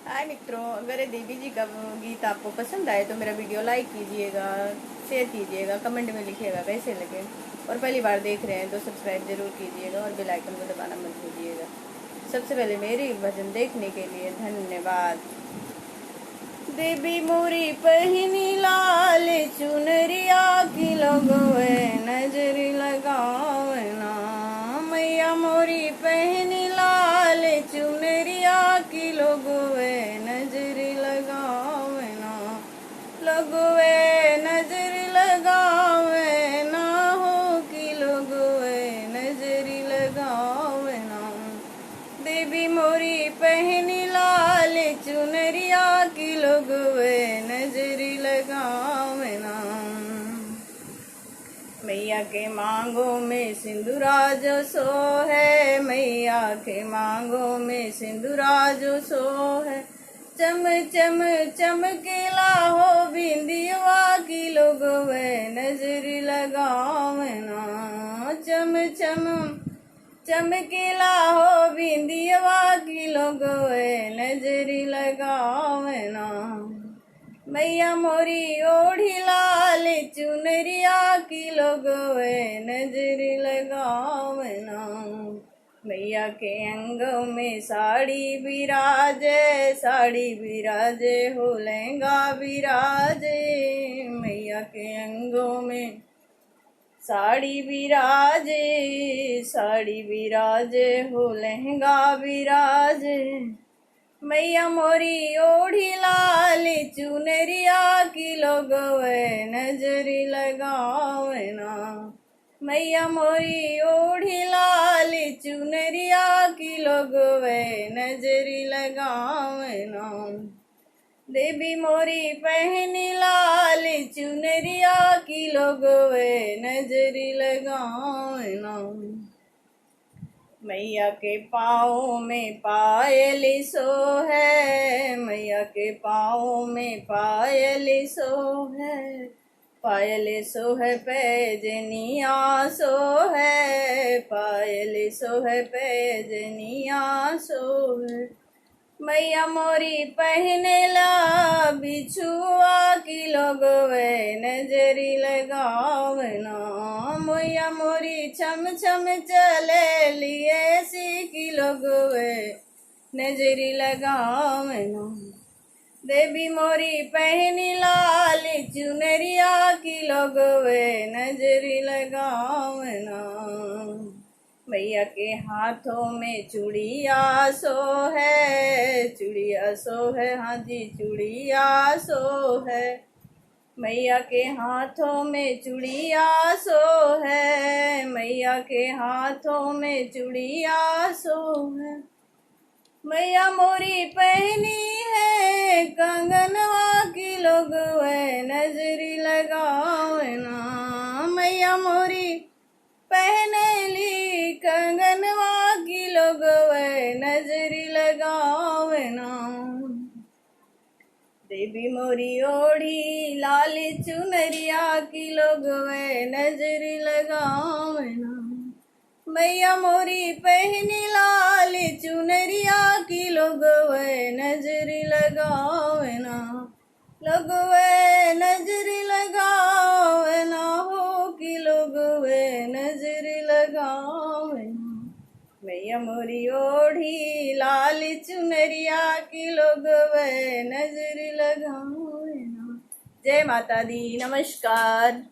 हाय मित्रों, अगर ये देवी जी का गीत आपको पसंद आए तो मेरा वीडियो लाइक कीजिएगा, शेयर कीजिएगा, कमेंट में लिखिएगा कैसे लगे। और पहली बार देख रहे हैं तो सब्सक्राइब जरूर कीजिएगा और बेल आइकन को दबाना मत भूलिएगा। सबसे पहले मेरे भजन देखने के लिए धन्यवाद। देवी मोरी पहनी लाल चुनरिया की लोगों नजर लगावना। मैया मोरी पहनी लाल चुनरिया की लोगों नजर लगावना। लोगों नजर लगावना हो कि लोगों नजर लगावना। देवी मोरी पहनी लाल चुनरिया की लोगों नजरी लगावना। मैया के मांगों में सिंदूरा जो सो है, मैया के मांगों में सिंदूरा जो सो है। चम चम चमकीला हो बिंदिया की लोगों नजरी लगावना। चम चम चमकीला हो बिंदिया की लोगों नजरी लगावना। मैया मोरी ओढ़ी लाल चुनरिया की लोगों नजरी लगावना। मैया के अंगों में साड़ी बिराजे, साड़ी बिराजे हो लहंगा बिराजे। मैया के अंगों में साड़ी बिराजे, साड़ी बिराजे हो लहंगा बिराजे। मैया मोरी ओढ़ी लाल चुनरिया की लोगों नजरी लगावना। मैया मोरी ओढ़ी लाल चुनरिया की लोगों नजरी लगावना। देवी मोरी पहनी लाल चुनरिया की लोगों नजरी लगावना। मैया के पाँव में पायल सो है, मैया के पाँव में पायल सो है। पायल सो है पैजनिया सो है, पायल सो है पैजनिया सो है। मैया मोरी पहने ला बिछुआ की लोगों नजरी लगावना। मैया मोरी छम छम चले लिए सी की लोगों नजरी लगावना। देवी मोरी पहनी लाल चुनरिया की लोगों नजरी लगावना। मैया के हाथों में चूड़िया सो है, चूड़िया सो है, हाँ जी चूड़िया सो है। मैया के हाथों में चूड़िया सो है, मैया के हाथों में चूड़िया सो है। मैया मोरी पहनी है कंगनवा की लोगों नजरी लगावना। मैया मोरी पहने ली कंगनवा की लोगों नजरी लगावना। देवी मोरी ओढ़ी लाल चुनरिया की लोगों नजरी लगावना। मैया मोरी पहनी लाल चुनरिया की लोगों नजरी लगावना। लोगों नजरी लगावना हो कि लोगों नजरी लगावना। मैया मोरी ओढ़ी लाल चुनरिया की लोगों नजरी लगावना। जय माता दी, नमस्कार।